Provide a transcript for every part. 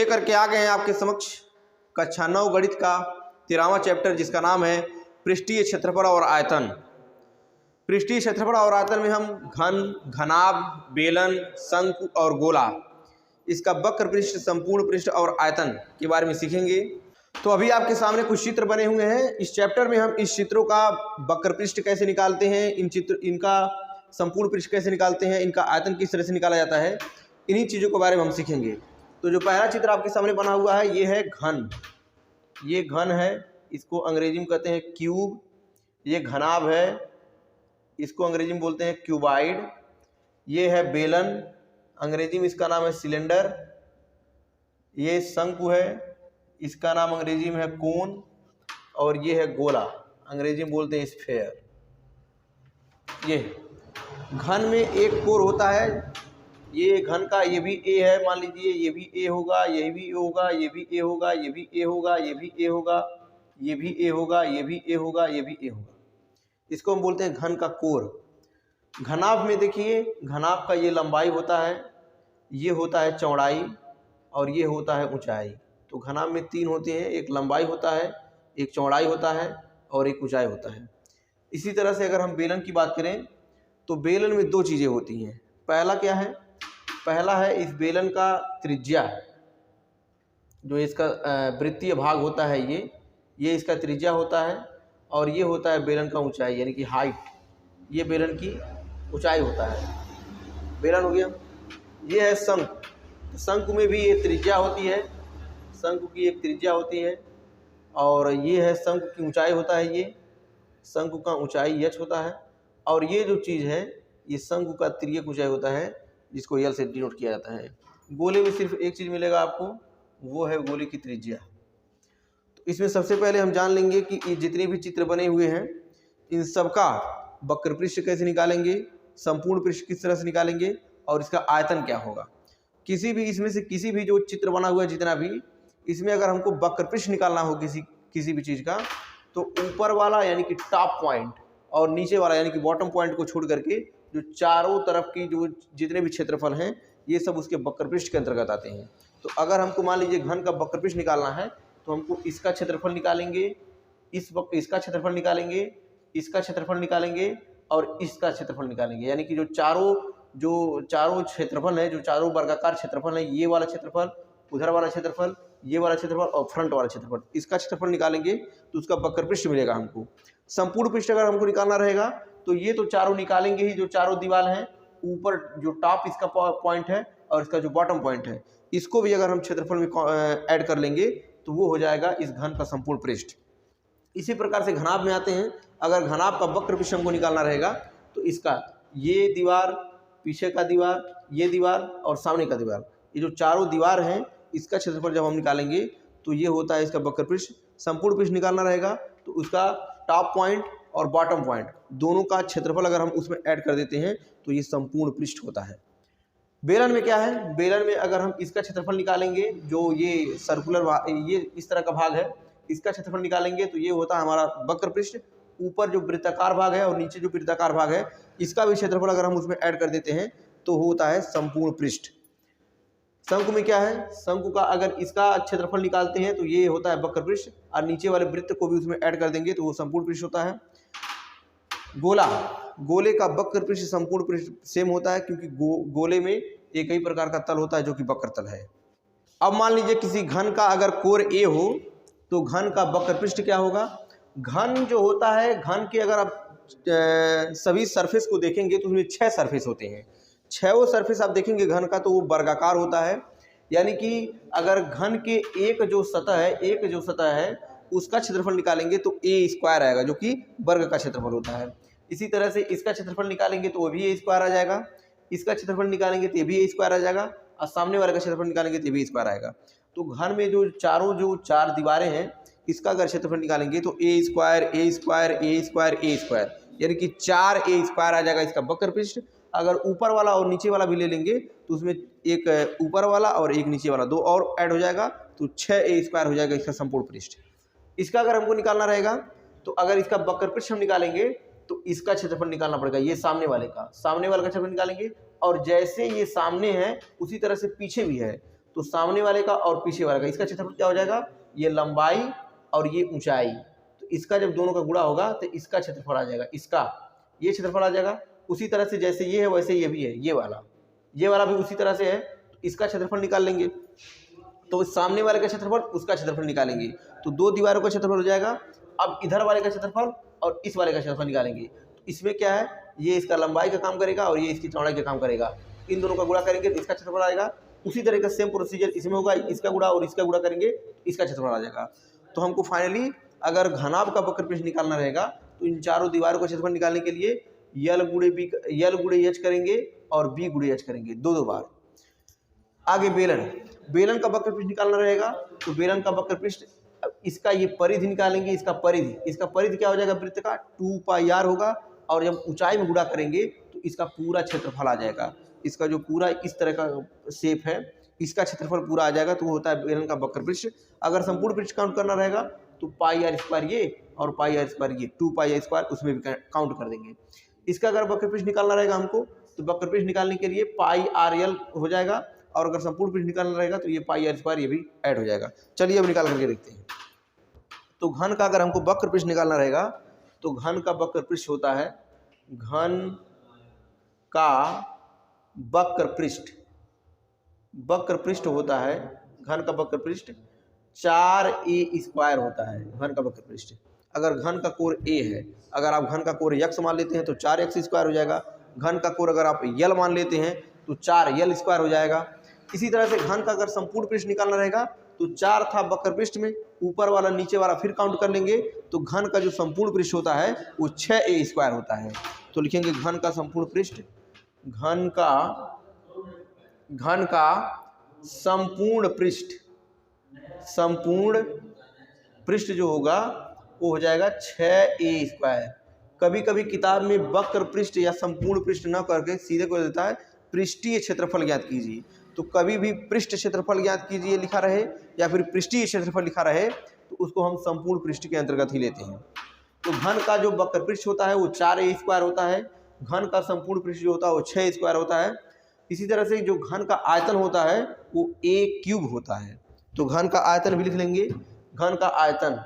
लेकर के आ गए हैं आपके समक्ष कक्षा 9 गणित का 13वां चैप्टर, जिसका नाम है पृष्ठीय क्षेत्रफल और आयतन। पृष्ठीय क्षेत्रफल और आयतन में हम घन, घनाभ, बेलन, शंकु और गोला, इसका वक्र पृष्ठ, संपूर्ण पृष्ठ और आयतन के बारे में सीखेंगे। तो अभी आपके सामने कुछ चित्र बने हुए हैं। इस चैप्टर में हम इस चित्रों का वक्र पृष्ठ कैसे निकालते हैं, इनका संपूर्ण पृष्ठ कैसे निकालते हैं, इनका आयतन किस तरह से निकाला जाता है, इन्हीं चीज़ों के बारे में हम सीखेंगे। तो जो पहला चित्र आपके सामने बना हुआ है ये है घन। ये घन है, इसको अंग्रेजी में कहते हैं क्यूब। ये घनाभ है, इसको अंग्रेजी में बोलते हैं क्यूबाइड। ये है बेलन, अंग्रेजी में इसका नाम है सिलेंडर। ये शंकु है, इसका नाम अंग्रेजी में है कोन। और ये है गोला, अंग्रेजी में बोलते हैं स्फेयर। ये घन में एक कोर होता है, ये घन का ये भी ए है, मान लीजिए ये भी ए होगा, ये भी ए होगा, ये भी ए होगा, ये भी ए होगा, ये भी ए होगा, ये भी ए होगा, ये भी ए होगा, ये भी ए होगा। इसको हम बोलते हैं घन का कोर। घनाभ में देखिए, घनाभ का ये लंबाई होता है, ये होता है चौड़ाई और ये होता है ऊंचाई। तो घनाभ में तीन होते हैं, एक लंबाई होता है, एक चौड़ाई होता है और एक ऊंचाई होता है। इसी तरह से अगर हम बेलन की बात करें तो बेलन में दो चीज़ें होती हैं। पहला क्या है? पहला है इस बेलन का त्रिज्या, जो इसका वृत्तीय भाग होता है, ये इसका त्रिज्या होता है। और ये होता है बेलन का ऊंचाई, यानी कि हाइट। ये बेलन की ऊंचाई होता है। बेलन हो गया। ये है शंकु। शंकु में भी ये त्रिज्या होती है, शंकु की एक त्रिज्या होती है। और ये है शंकु की ऊंचाई होता है, ये शंकु का ऊंचाई h होता है। और ये जो चीज़ है ये शंकु का तिर्यक ऊंचाई होता है, जिसको यल से डिनोट किया जाता है। गोले में सिर्फ एक चीज़ मिलेगा आपको, वो है गोले की त्रिज्या। तो इसमें सबसे पहले हम जान लेंगे कि जितने भी चित्र बने हुए हैं इन सबका वक्र पृष्ठ कैसे निकालेंगे, संपूर्ण पृष्ठ किस तरह से निकालेंगे और इसका आयतन क्या होगा। किसी भी इसमें से किसी भी जो चित्र बना हुआ है जितना भी, इसमें अगर हमको वक्र पृष्ठ निकालना हो किसी भी चीज़ का, तो ऊपर वाला यानी कि टॉप पॉइंट और नीचे वाला यानी कि बॉटम पॉइंट को छोड़ करके जो चारों तरफ की जो जितने भी क्षेत्रफल हैं ये सब उसके वक्र पृष्ठ के अंतर्गत आते हैं। तो अगर हमको मान लीजिए घन का वक्र पृष्ठ निकालना है तो हमको इसका क्षेत्रफल निकालेंगे, इसका क्षेत्रफल निकालेंगे, इसका क्षेत्रफल निकालेंगे और इसका क्षेत्रफल निकालेंगे। यानी कि जो चारों क्षेत्रफल है, जो चारों वर्गाकार क्षेत्रफल है, ये वाला क्षेत्रफल, उधर वाला क्षेत्रफल, ये वाला क्षेत्रफल और फ्रंट वाला क्षेत्रफल, इसका क्षेत्रफल निकालेंगे तो उसका वक्र पृष्ठ मिलेगा हमको। संपूर्ण पृष्ठ अगर हमको निकालना रहेगा तो ये तो चारों निकालेंगे ही, जो चारों दीवार हैं, ऊपर जो टॉप इसका पॉइंट है और इसका जो बॉटम पॉइंट है, इसको भी अगर हम क्षेत्रफल में ऐड कर लेंगे तो वो हो जाएगा इस घन का संपूर्ण पृष्ठ। इसी प्रकार से घनाभ में आते हैं। अगर घनाभ का वक्र पृष्ठ हमको निकालना रहेगा तो इसका ये दीवार, पीछे का दीवार, ये दीवार और सामने का दीवार, ये जो चारों दीवार हैं, इसका क्षेत्रफल जब हम निकालेंगे तो ये होता है इसका वक्र पृष्ठ। संपूर्ण पृष्ठ निकालना रहेगा तो उसका टॉप पॉइंट और बॉटम पॉइंट दोनों का क्षेत्रफल अगर हम उसमें ऐड कर देते हैं तो ये संपूर्ण पृष्ठ होता है। बेलन में क्या है? बेलन में अगर हम इसका क्षेत्रफल निकालेंगे, जो ये सर्कुलर ये इस तरह का भाग है, इसका क्षेत्रफल निकालेंगे तो ये होता है हमारा वक्र पृष्ठ। ऊपर जो वृत्ताकार भाग है और नीचे जो वृत्ताकार भाग है, इसका भी क्षेत्रफल अगर हम उसमें ऐड कर देते हैं तो होता है संपूर्ण पृष्ठ। शंकु में क्या है? शंकु का अगर इसका क्षेत्रफल निकालते हैं तो ये होता है वक्र पृष्ठ और नीचे वाले वृत्त को भी उसमें ऐड कर देंगे तो वो संपूर्ण पृष्ठ होता है। गोला, गोले का वक्र पृष्ठ संपूर्ण पृष्ठ सेम होता है, क्योंकि गोले में एक ही प्रकार का तल होता है जो कि वक्र तल है। अब मान लीजिए किसी घन का अगर कोर ए हो तो घन का वक्र पृष्ठ क्या होगा? घन जो होता है, घन के अगर आप सभी सरफेस को देखेंगे तो उसमें 6 सरफेस होते हैं। 6 सरफेस आप देखेंगे घन का तो वो वर्गाकार होता है। यानी कि अगर घन के एक जो सतह है उसका क्षेत्रफल निकालेंगे तो ए स्क्वायर आएगा, जो कि वर्ग का क्षेत्रफल होता है। इसी तरह से इसका क्षेत्रफल निकालेंगे तो वो भी ए स्क्वायर आ जाएगा, इसका क्षेत्रफल निकालेंगे तो ये भी ए स्क्वायर आ जाएगा और सामने वाले का क्षेत्रफल निकालेंगे तो ये भी स्क्वायर आएगा। तो घन में जो चार दीवारें हैं, इसका अगर क्षेत्रफल निकालेंगे तो ए स्क्वायर, ए स्क्वायर, ए स्क्वायर, ए स्क्वायर, यानी कि 4 ए स्क्वायर आ जाएगा इसका वक्र पृष्ठ। अगर ऊपर वाला और नीचे वाला भी ले लेंगे तो उसमें एक ऊपर वाला और एक नीचे वाला, 2 और ऐड हो जाएगा तो 6 ए स्क्वायर हो जाएगा इसका संपूर्ण पृष्ठ। इसका अगर हमको निकालना रहेगा तो अगर इसका वक्र पृष्ठ हम निकालेंगे तो इसका क्षेत्रफल निकालना पड़ेगा, ये सामने वाले का क्षेत्रफल निकालेंगे। और जैसे ये सामने है उसी तरह से पीछे भी है, तो तो सामने वाले का और पीछे वाले का, इसका क्षेत्रफल क्या हो जाएगा, ये लंबाई और ये ऊंचाई, तो इसका जब दोनों का गुणा होगा तो इसका क्षेत्रफल आ जाएगा, इसका ये क्षेत्रफल आ जाएगा। उसी तरह से जैसे ये है वैसे ये भी है, ये वाला भी उसी तरह से है, तो इसका क्षेत्रफल निकाल लेंगे, तो सामने वाले का क्षेत्रफल उसका क्षेत्रफल निकालेंगे, तो दो दीवारों का क्षेत्रफल हो जाएगा। अब इधर वाले का क्षेत्रफल और इस वाले का क्षेत्रफल निकालेंगे, तो इसमें क्या है, ये इसका लंबाई का काम करेगा और ये इसकी चौड़ाई का काम करेगा, इन दोनों का गुणा करेंगे तो इसका क्षेत्रफल आएगा। उसी तरह का सेम प्रोसीजर इसमें होगा, इसका गुणा और इसका गुणा करेंगे तो इसका क्षेत्रफल आ जाएगा। तो हमको फाइनली अगर घनाभ का वक्र पृष्ठ निकालना रहेगा तो इन चारों दीवारों का क्षेत्रफल निकालने के लिए यल गुणे एच करेंगे और बी गुणे एच करेंगे, दो बार। आगे बेलन का वक्र पृष्ठ निकालना रहेगा, तो बेलन का वक्र पृष्ठ, इसका ये परिधि निकालेंगे, इसका परिधि क्या हो जाएगा, वृत्त का 2 पाई r होगा, और जब ऊंचाई में गुणा करेंगे तो इसका पूरा क्षेत्रफल आ जाएगा। इसका जो पूरा इस तरह का शेप है, इसका क्षेत्रफल पूरा आ जाएगा, तो वो होता है बेलन का वक्र पृष्ठ। अगर संपूर्ण पृष्ठ काउंट करना रहेगा तो पाई r स्क्वायर ये और पाई r स्क्वायर ये, 2 पाई r स्क्वायर उसमें भी काउंट कर देंगे। इसका अगर वक्र पृष्ठ निकालना रहेगा हमको, तो वक्र पृष्ठ निकालने के लिए पाई r l हो जाएगा, और अगर संपूर्ण पृष्ठ निकालना रहेगा तो ये पाई r स्क्वायर ये भी ऐड हो जाएगा। चलिए अब निकाल करके देखते हैं। तो घन का अगर हमको वक्र पृष्ठ निकालना रहेगा तो घन का वक्र पृष्ठ होता है, घन का वक्र पृष्ठ होता है, घन का वक्र पृष्ठ 4a स्क्वायर होता है। घन का वक्र पृष्ठ, अगर घन का कोण a है, अगर आप घन का कोण x मान लेते हैं तो 4x स्क्वायर हो जाएगा। घन का कोण अगर आप l मान लेते हैं तो 4l स्क्वायर हो जाएगा। इसी तरह से घन का अगर संपूर्ण पृष्ठ निकालना रहेगा तो 4 था वक्र पृष्ठ में, ऊपर वाला नीचे वाला फिर काउंट कर लेंगे, तो घन का जो संपूर्ण पृष्ठ होता है वो 6a स्क्वायर होता है। तो लिखेंगे घन का संपूर्ण पृष्ठ, घन का संपूर्ण पृष्ठ जो होगा वो हो जाएगा 6a स्क्वायर। कभी कभी किताब में वक्र पृष्ठ या संपूर्ण पृष्ठ न करके सीधे कर देता है पृष्ठीय क्षेत्रफल ज्ञात कीजिए, तो कभी भी पृष्ठ क्षेत्रफल ज्ञात कीजिए लिखा रहे या फिर पृष्ठीय क्षेत्रफल लिखा रहे तो उसको हम संपूर्ण पृष्ठ के अंतर्गत ही लेते हैं। तो घन का जो वक्र पृष्ठ होता है वो 4a स्क्वायर होता है, घन का संपूर्ण पृष्ठ जो होता है वो 6 स्क्वायर होता है। इसी तरह से जो घन का आयतन होता है वो a क्यूब होता है। तो घन का आयतन भी लिख लेंगे, घन का आयतन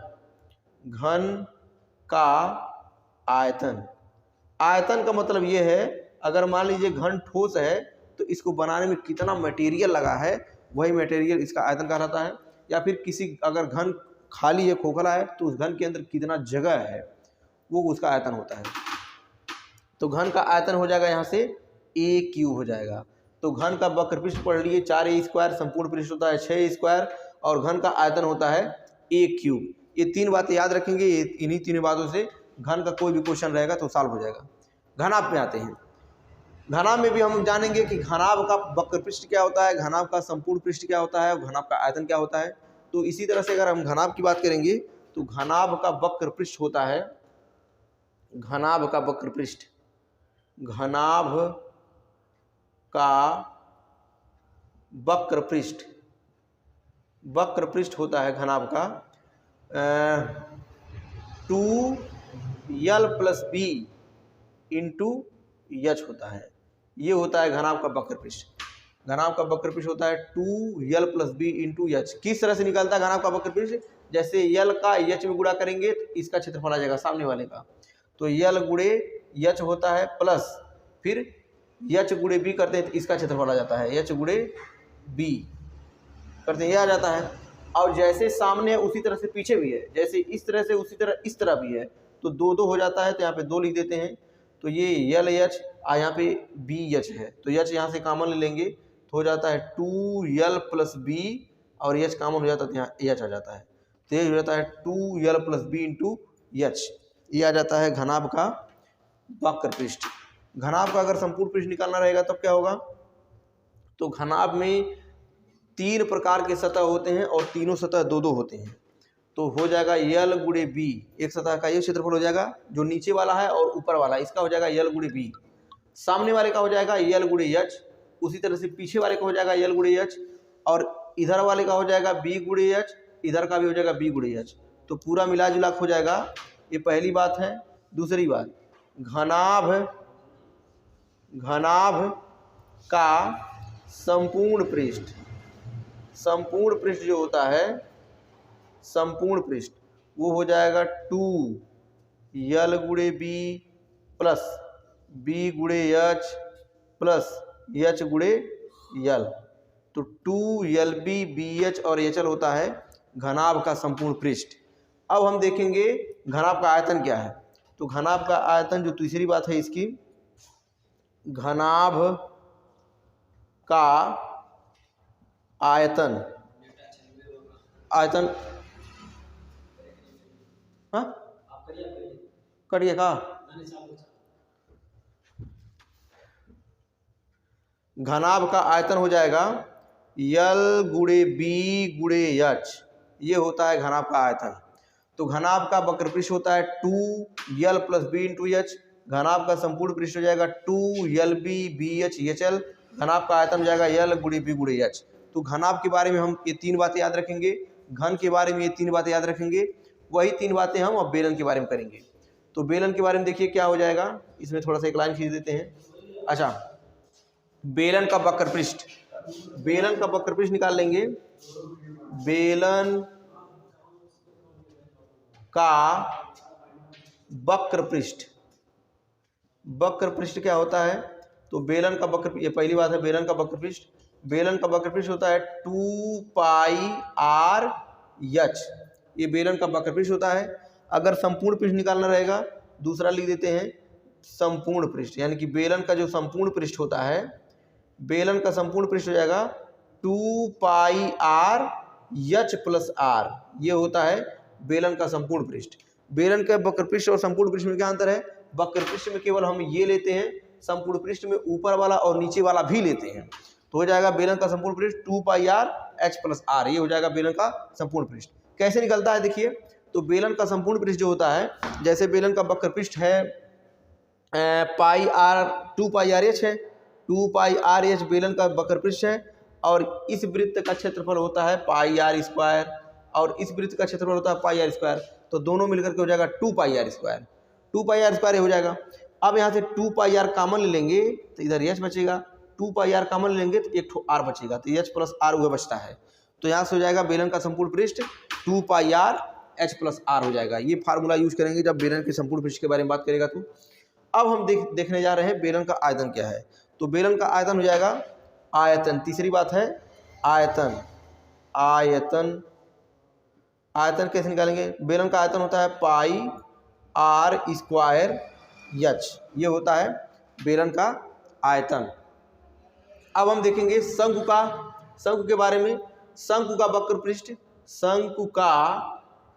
का मतलब ये है, अगर मान लीजिए घन ठोस है तो इसको बनाने में कितना मटेरियल लगा है वही मटेरियल इसका आयतन कहलाता है। या फिर किसी अगर घन खाली है, खोखला है, तो उस घन के अंदर कितना जगह है वो उसका आयतन होता है। तो घन का आयतन हो जाएगा यहाँ से a क्यूब हो जाएगा। तो घन का वक्र पृष्ठ पढ़ लिए 4a स्क्वायर, संपूर्ण पृष्ठ होता है 6 स्क्वायर और घन का आयतन होता है a क्यूब। ये 3 बातें याद रखेंगे, इन्हीं 3 बातों से घन का कोई भी क्वेश्चन रहेगा तो सॉल्व हो जाएगा। घनाभ में आते हैं। घनाभ में भी हम जानेंगे कि घनाभ का वक्र पृष्ठ क्या होता है, घनाभ का संपूर्ण पृष्ठ क्या होता है, घनाभ का आयतन क्या होता है। तो इसी तरह से अगर हम घनाभ की बात करेंगे तो घनाभ का वक्र पृष्ठ होता है, घनाभ का वक्र पृष्ठ, घनाभ का वक्र पृष्ठ होता है घनाभ का 2l + b × h होता है। ये होता है घनाभ का वक्र पृष्ठ। घनाभ का वक्र पृष्ठ होता है 2l + b × h। किस तरह से निकलता है घनाभ का वक्र पृष्ठ, जैसे l का h में गुणा करेंगे तो इसका क्षेत्रफल आ जाएगा सामने वाले का, तो l गुणे h होता है प्लस फिर h गुणे b करते हैं तो इसका क्षेत्रफल आ जाता है, h गुणे b करते हैं ये आ जाता है। और जैसे सामने है उसी तरह से पीछे भी है, जैसे इस तरह से उसी तरह इस तरह भी है, तो 2 हो जाता है, तो यहाँ पे 2 लिख देते हैं। तो ये LH और यहाँ पे BH है, तो H यहाँ से कॉमन ले लेंगे तो हो जाता है 2l + b और H कॉमन हो जाता है तो यहाँ H आ जाता है, तो ये हो जाता है 2l + b × h। ये आ जाता है घनाभ का वक्र पृष्ठ। घनाभ का अगर संपूर्ण पृष्ठ निकालना रहेगा तब क्या होगा, तो घनाभ में 3 प्रकार के सतह होते हैं और तीनों सतह 2 होते हैं। तो हो जाएगा l गुणे b, एक सतह का ये क्षेत्रफल हो जाएगा जो नीचे वाला है और ऊपर वाला, इसका हो जाएगा l गुणे b। सामने वाले का हो जाएगा l गुणे h, उसी तरह से पीछे वाले का हो जाएगा l गुणे h, और इधर वाले का हो जाएगा b गुणे h, इधर का भी हो जाएगा b गुणे h। तो पूरा मिला जुला हो जाएगा। ये पहली बात है। दूसरी बात, घनाभ का संपूर्ण पृष्ठ, संपूर्ण पृष्ठ जो होता है, संपूर्ण पृष्ठ, वो हो जाएगा 2l गुणे बी प्लस बी गुणे एच प्लस एच गुणे यल। तो 2lb bh और hL होता है घनाभ का संपूर्ण पृष्ठ। अब हम देखेंगे घनाभ का आयतन क्या है। तो घनाभ का आयतन जो तीसरी बात है इसकी, घनाभ का आयतन, आयतन हाँ करिए का घनाभ का आयतन हो जाएगा यल गुणे बी गुणे एच, ये होता है घनाभ का आयतन। तो घनाभ का वक्र पृष्ठ होता है 2l plus B into H, घनाभ का संपूर्ण पृष्ठ हो जाएगा 2lb bh hL, घनाभ का आयतन हो जाएगा यल गुणे बी गुणे एच। तो घनाभ के बारे में हम ये 3 बातें याद रखेंगे, घन के बारे में ये 3 बातें याद रखेंगे, वही 3 बातें हम अब बेलन के बारे में करेंगे। तो बेलन के बारे में देखिए क्या हो जाएगा, इसमें थोड़ा सा एक लाइन खींच देते हैं। अच्छा, बेलन का वक्र पृष्ठ, बेलन का वक्र पृष्ठ निकाल लेंगे। बेलन का वक्र पृष्ठ, वक्र पृष्ठ क्या होता है? तो बेलन का वक्र, ये पहली बात है बेलन का वक्र पृष्ठ, बेलन का वक्र पृष्ठ होता है 2 पाई आर एच, ये बेलन का वक्र पृष्ठ होता है। अगर संपूर्ण पृष्ठ निकालना रहेगा, दूसरा लिख देते हैं संपूर्ण पृष्ठ, यानी कि बेलन का जो संपूर्ण पृष्ठ होता है, बेलन का संपूर्ण पृष्ठ हो जाएगा 2 pi R H plus R, ये होता है बेलन का संपूर्ण पृष्ठ। बेलन के वक्र पृष्ठ और संपूर्ण पृष्ठ में क्या अंतर है? वक्र पृष्ठ में केवल हम ये लेते हैं, संपूर्ण पृष्ठ में ऊपर वाला और नीचे वाला भी लेते हैं। तो हो जाएगा बेलन का संपूर्ण पृष्ठ 2 pi R H plus R, ये हो जाएगा बेलन का संपूर्ण पृष्ठ। कैसे निकलता है देखिए, तो बेलन का संपूर्ण पृष्ठ जो होता है, जैसे बेलन का वक्र पृष्ठ है pi are 2 pi R H है, 2 पाई आर एच बेलन का वक्र पृष्ठ है, और इस वृत्त का क्षेत्रफल होता है पाई आर स्क्वायर, और इस वृत्त का क्षेत्रफल होता है पाई आर स्क्वायर। तो दोनों मिलकर के हो जाएगा 2 pi R square, 2 pi R square हो जाएगा। अब यहाँ से 2 पाई आर कॉमन ले लेंगे तो इधर एच बचेगा, 2 पाई आर कॉमन ले लेंगे तो एक ठो आर बचेगा, तो एच प्लस आर वह बचता है। तो यहाँ से हो जाएगा बेलन का संपूर्ण पृष्ठ 2 pi R H plus are हो जाएगा। ये फार्मूला यूज करेंगे जब बेलन के संपूर्ण पृष्ठ के बारे में बात करेगा। तो अब हम देखने जा रहे हैं बेलन का आयतन क्या है। तो बेलन का आयतन हो जाएगा, आयतन तीसरी बात है आयतन, आयतन, आयतन कैसे निकालेंगे? बेलन का आयतन होता है पाई आर स्क्वायर एच, ये होता है बेलन का आयतन। अब हम देखेंगे शंकु का, शंकु के बारे में। शंकु का वक्र पृष्ठ, शंकु का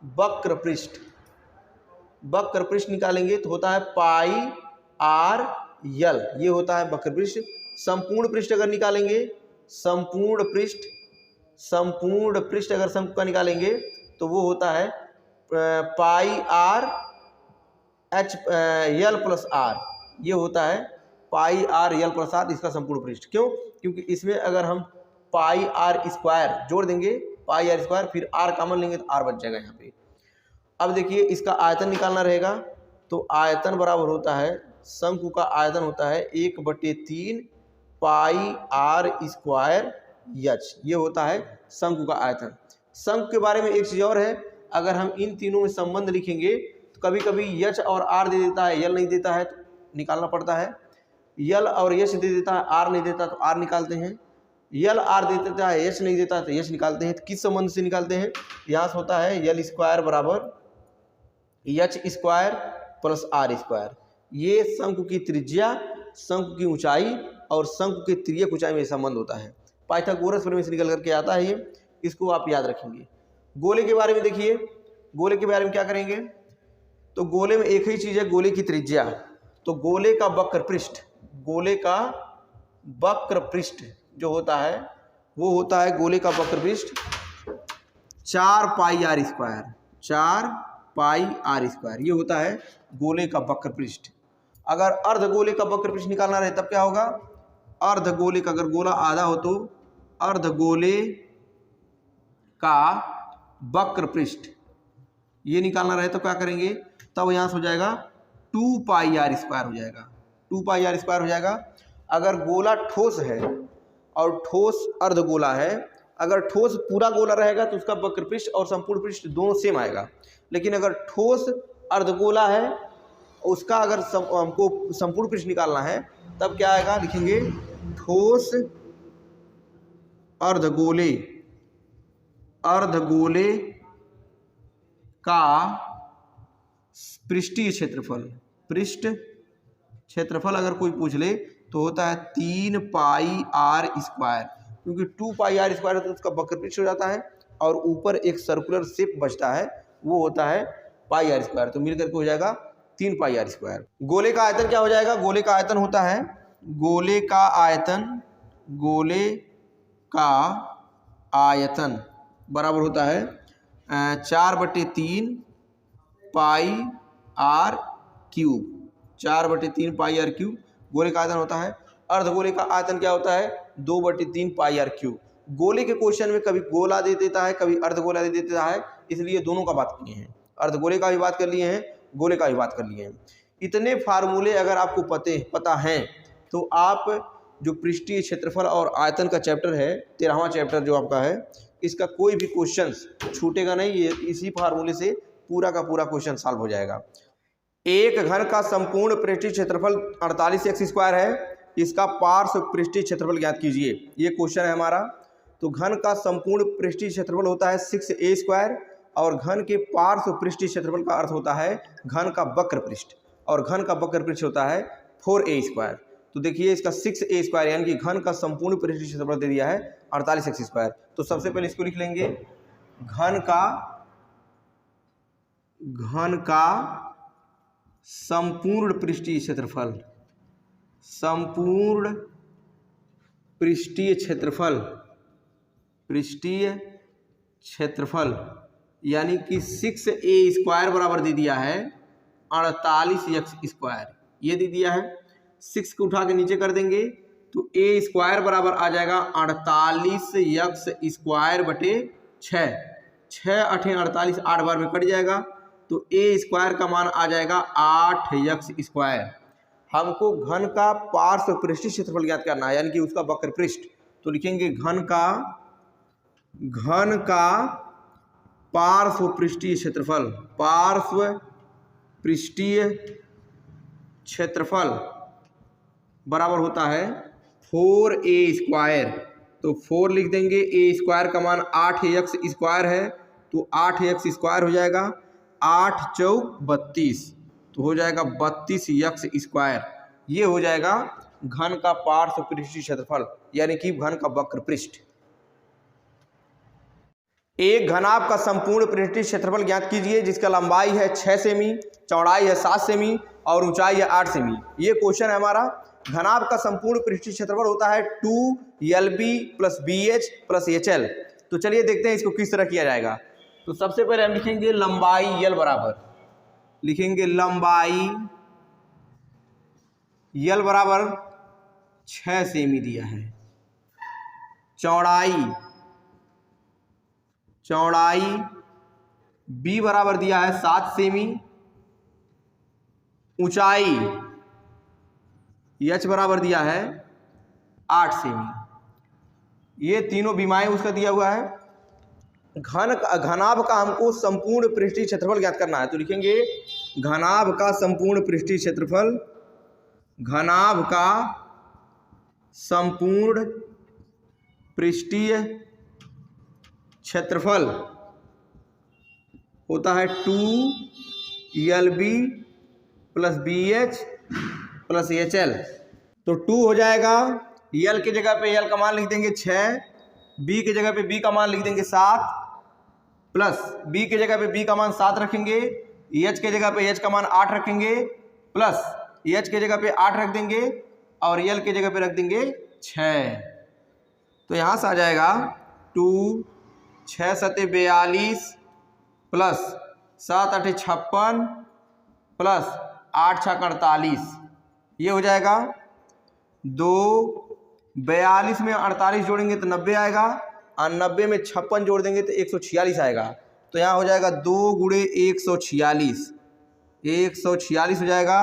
वक्र पृष्ठ, वक्र पृष्ठ निकालेंगे तो होता है पाई आर यल, ये होता है वक्र पृष्ठ। संपूर्ण पृष्ठ अगर निकालेंगे, संपूर्ण पृष्ठ, संपूर्ण पृष्ठ अगर शंकु का निकालेंगे तो वो होता है pi R H L plus R, ये होता है pi R L plus R, इसका संपूर्ण पृष्ठ। क्यों? क्योंकि इसमें अगर हम पाई आर स्क्वायर जोड़ देंगे, पाई आर स्क्वायर, फिर आर कॉमन लेंगे तो आर बच जाएगा यहाँ पे। अब देखिए इसका आयतन निकालना रहेगा, तो आयतन बराबर होता है, शंकु का आयतन होता है 1/3 पाई आर स्क्वायर एच, ये होता है शंकु का आयतन। शंकु के बारे में एक चीज़ और है, अगर हम इन तीनों में संबंध लिखेंगे तो कभी कभी एच और आर दे देता है, यल नहीं देता है तो निकालना पड़ता है, यल और एच दे देता है, आर नहीं देता तो आर निकालते हैं, यल आर दे देता है, एच नहीं देता तो एच निकालते हैं। तो किस संबंध से निकालते हैं? यहाँ से होता है यल स्क्वायर बराबर H square plus R square. ये शंकु की त्रिज्या, शंकु की ऊंचाई और शंकु के तिर्यक ऊंचाई में संबंध होता है। पाइथागोरस प्रमेय से निकल करके आता है ये, इसको आप याद रखेंगे। गोले के बारे में देखिए, गोले के बारे में क्या करेंगे? तो गोले में एक ही चीज़ है, गोले की त्रिज्या। तो गोले का वक्र पृष्ठ, गोले का वक्र पृष्ठ जो होता है वो होता है, गोले का वक्र पृष्ठ 4 pi R square, 4 pi R square, ये होता है गोले का वक्र पृष्ठ। अगर अर्धगोले का वक्र पृष्ठ निकालना रहे तब क्या होगा? अर्धगोले का, अगर गोला आधा हो तो अर्धगोले का वक्र पृष्ठ ये निकालना रहे तो क्या करेंगे? तब यहाँ से हो जाएगा 2 पाई आर स्क्वायर हो जाएगा, 2 पाई आर स्क्वायर हो जाएगा। अगर गोला ठोस है और ठोस अर्धगोला है अगर ठोस पूरा गोला रहेगा तो उसका वक्र पृष्ठ और संपूर्ण पृष्ठ दोनों सेम आएगा, लेकिन अगर ठोस अर्धगोला है उसका अगर हमको संपूर्ण पृष्ठ निकालना है तब क्या आएगा, लिखेंगे ठोस अर्धगोले का पृष्ठीय क्षेत्रफल, पृष्ठ क्षेत्रफल अगर कोई पूछ ले तो होता है 3 पाई आर स्क्वायर, क्योंकि 2 पाई आर स्क्वायर तो उसका वक्र पृष्ठ हो जाता है और ऊपर एक सर्कुलर शेप बचता है वो होता है पाई आर स्क्वायर, तो मिलकर के हो जाएगा 3 पाई आर स्क्वायर। गोले का आयतन क्या हो जाएगा, गोले का आयतन होता है, गोले का आयतन बराबर होता है 4/3 pi R cube, 4/3 pi R cube गोले का आयतन होता है। अर्धगोले का आयतन क्या होता है, 2/3 पाई आर क्यूब। गोले के क्वेश्चन में कभी गोला दे देता है कभी अर्धगोला दे देता है, इसलिए दोनों का बात किए हैं, अर्धगोले का भी बात कर लिए हैं, गोले का भी बात कर लिए हैं। इतने फार्मूले अगर आपको पता हैं तो आप जो पृष्ठीय क्षेत्रफल और आयतन का चैप्टर है 13वां चैप्टर जो आपका है, इसका कोई भी क्वेश्चन छूटेगा नहीं, ये इसी फार्मूले से पूरा का पूरा क्वेश्चन सॉल्व हो जाएगा। एक घन का संपूर्ण पृष्ठीय क्षेत्रफल 48x² है, इसका पार्श्व पृष्ठीय क्षेत्रफल ज्ञात कीजिए, ये क्वेश्चन है हमारा। तो घन का संपूर्ण पृष्ठीय क्षेत्रफल होता है 6a² और घन के पार्श्व पृष्ठीय क्षेत्रफल का अर्थ होता है घन का वक्र पृष्ठ, और घन का वक्र पृष्ठ होता है 4a²। तो देखिए इसका 6a² यानी कि घन का संपूर्ण पृष्ठीय क्षेत्रफल दे दिया है 48x²। तो सबसे पहले इसको लिख लेंगे, घन का संपूर्ण पृष्ठीय क्षेत्रफल, संपूर्ण पृष्ठीय क्षेत्रफल यानी कि 6a² बराबर दे दिया है 48x², ये दे दिया है। 6 को उठा के नीचे कर देंगे तो a² बराबर आ जाएगा 48x² / 6 8 48, 8 बार में कट जाएगा तो a² का मान आ जाएगा 8x²। हमको घन का पार्श्व पृष्ठीय क्षेत्रफल ज्ञात करना है यानी कि उसका वक्र पृष्ठ, तो लिखेंगे घन का पार्श्व पृष्ठीय क्षेत्रफल बराबर होता है 4a²। तो 4 लिख देंगे, a² का मान 8x² है तो 8x² हो जाएगा, 8 चौक 32 तो हो जाएगा 32x²। ये हो जाएगा घन का पार्श्व पृष्ठीय क्षेत्रफल यानी कि घन का वक्र पृष्ठ। एक घनाभ का संपूर्ण पृष्ठीय क्षेत्रफल ज्ञात कीजिए जिसका लंबाई है 6 सेमी, चौड़ाई है 7 सेमी और ऊंचाई है 8 सेमी। ये क्वेश्चन है हमारा। घनाभ का संपूर्ण पृष्ठीय क्षेत्रफल होता है 2LB + BH + HL। तो चलिए देखते हैं इसको किस तरह किया जाएगा। तो सबसे पहले हम लिखेंगे लंबाई L बराबर, लिखेंगे लंबाई L बराबर 6 सेमी दिया है, चौड़ाई B बराबर दिया है 7 सेमी, ऊंचाई H बराबर दिया है 8 सेमी। ये तीनों बीमाएं उसका दिया हुआ है। घनाभ का हमको संपूर्ण पृष्ठीय क्षेत्रफल ज्ञात करना है, तो लिखेंगे घनाभ का संपूर्ण पृष्ठीय क्षेत्रफल, घनाभ का संपूर्ण पृष्ठीय क्षेत्रफल होता है 2LB + BH + HL। तो 2 हो जाएगा, L की जगह पे L का मान लिख देंगे 6, B की जगह पे B का मान लिख देंगे 7 प्लस B की जगह पे B का मान 7 रखेंगे, H की जगह पे H का मान 8 रखेंगे प्लस H की जगह पे 8 रख देंगे और L की जगह पे रख देंगे 6। तो यहाँ से आ जाएगा 2 6 7 42 प्लस 7 8 56 प्लस 8 6 48, ये हो जाएगा 2 42 में 48 जोड़ेंगे तो 90 आएगा और 90 में 56 जोड़ देंगे तो 146 आएगा। तो यहाँ हो जाएगा 2 × 146 हो जाएगा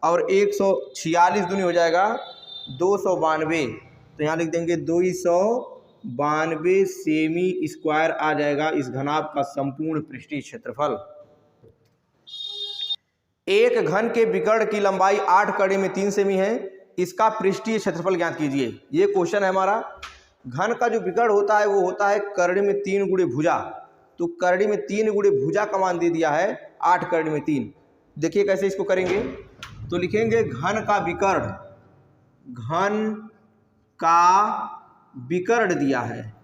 और 146 दूनी हो जाएगा 292। तो यहाँ लिख देंगे 292 92 सेमी स्क्वायर आ जाएगा इस घनाभ का संपूर्ण पृष्ठीय क्षेत्रफल। एक घन के विकर्ण की लंबाई 8 कड़ी में 3 सेमी है, इसका पृष्ठीय क्षेत्रफल ज्ञात कीजिए। ये क्वेश्चन है हमारा। घन का जो विकर्ण होता है वो होता है करड़ी में 3 गुणे भुजा। तो करड़ी में 3 गुणे भुजा का मान दे दिया है 8 करड़ी में 3। देखिए कैसे इसको करेंगे। तो लिखेंगे घन का विकर्ण, घन का विकर्ण दिया है,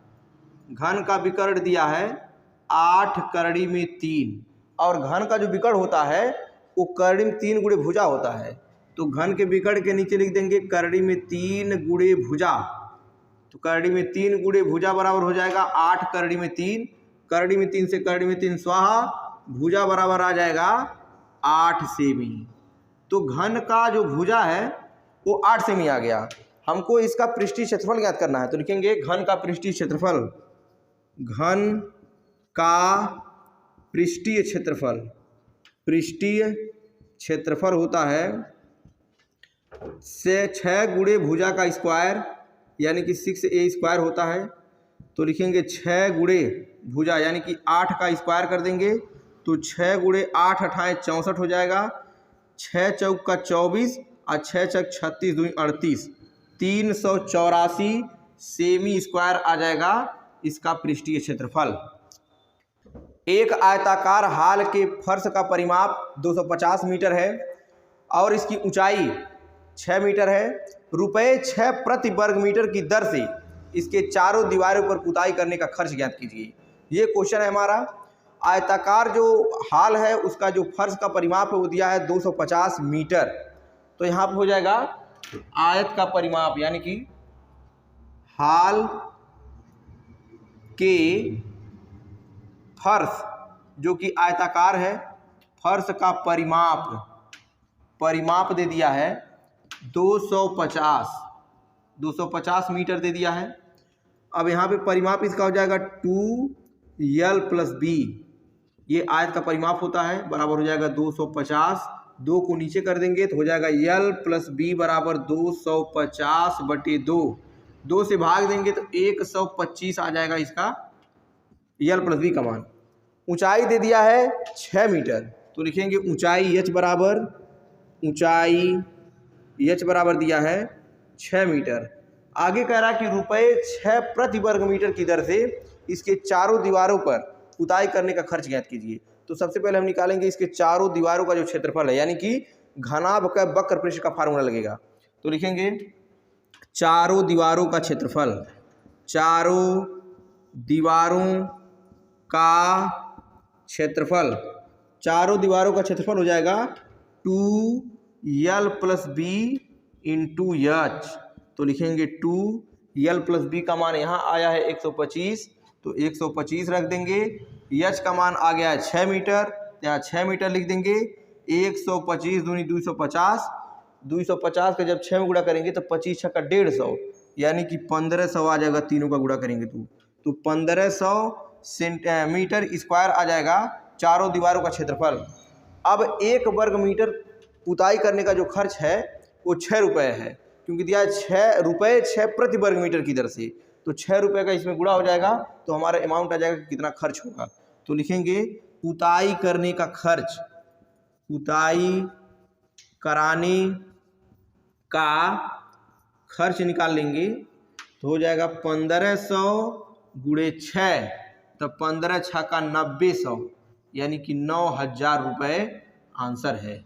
घन का विकर्ण दिया है 8 करड़ी में 3, और घन का जो विकर्ण होता है वो करड़ी में 3 गुणे भुजा होता है। तो घन के विकर्ण के नीचे लिख देंगे करड़ी में 3 गुणे भुजा। तो करड़ी में 3 गुणे भुजा बराबर हो जाएगा 8 करड़ी में 3, करड़ी में 3 से करड़ी में 3 स्वाहा, भुजा बराबर आ जाएगा 8 सेमी। तो घन का जो भुजा है वो 8 सेमी आ गया। हमको इसका पृष्ठीय क्षेत्रफल ज्ञात करना है। तो लिखेंगे घन का पृष्ठीय क्षेत्रफल, घन का पृष्ठीय क्षेत्रफल, पृष्ठीय क्षेत्रफल होता है से 6 गुणे भुजा का स्क्वायर यानी कि 6a स्क्वायर होता है। तो लिखेंगे 6 गुणे भुजा यानी कि 8 का स्क्वायर कर देंगे। तो 6 गुणे 8 अठाएँ 64 हो जाएगा, 6 चौक का 24 और 6 चौक 36 दूनी 38, 384 सेमी स्क्वायर आ जाएगा इसका पृष्ठीय क्षेत्रफल। एक आयताकार हाल के फर्श का परिमाप 250 मीटर है और इसकी ऊंचाई 6 मीटर है। रुपये 6 प्रति वर्ग मीटर की दर से इसके चारों दीवारों पर पुताई करने का खर्च ज्ञात कीजिए। ये क्वेश्चन है हमारा। आयताकार जो हाल है उसका जो फर्श का परिमाप है वो दिया है 250 मीटर। तो यहाँ पर हो जाएगा आयत का परिमाप यानी कि हाल के फर्श जो कि आयताकार है, फर्श का परिमाप दे दिया है 250 मीटर दे दिया है। अब यहाँ पे परिमाप इसका हो जाएगा 2l + b। ये आयत का परिमाप होता है, बराबर हो जाएगा 250। 2 को नीचे कर देंगे तो हो जाएगा l + b बराबर 250/2। 2 से भाग देंगे तो 125 आ जाएगा इसका l + b का मान। ऊंचाई दे दिया है 6 मीटर। तो लिखेंगे ऊंचाई h बराबर दिया है 6 मीटर। आगे कह रहा है कि रुपये 6 प्रति वर्ग मीटर की दर से इसके चारों दीवारों पर पुताई करने का खर्च ज्ञात कीजिए। तो सबसे पहले हम निकालेंगे इसके चारों दीवारों का जो क्षेत्रफल है यानी कि घनाभ का वक्र पृष्ठ का फार्मूला लगेगा। तो लिखेंगे चारों दीवारों का क्षेत्रफल, चारों दीवारों का क्षेत्रफल, चारों दीवारों का क्षेत्रफल हो जाएगा 2l + b × h। तो लिखेंगे 2l + b का मान यहाँ आया है 125, तो 125 रख देंगे। h का मान आ गया है 6 मीटर, तो यहाँ 6 मीटर लिख देंगे। 125 दूनी 250, 250 का जब 6 में गुणा करेंगे तो 25 छक्का 150 यानी कि 1500 आ जाएगा। तीनों का गुणा करेंगे तो 1500 सेंटीमीटर स्क्वायर आ जाएगा चारों दीवारों का क्षेत्रफल। अब 1 वर्ग मीटर पुताई करने का जो खर्च है वो 6 रुपये है, क्योंकि दिया है रुपये 6 प्रति वर्ग मीटर की दर से। तो 6 रुपये का इसमें गुणा हो जाएगा तो हमारा अमाउंट आ जाएगा कितना खर्च होगा। तो लिखेंगे पुताई करने का खर्च, पुताई कराने का खर्च निकाल लेंगे तो हो जाएगा 1500 × 6, तो 15 छक्का 900 यानी कि 9000 रुपये आंसर है।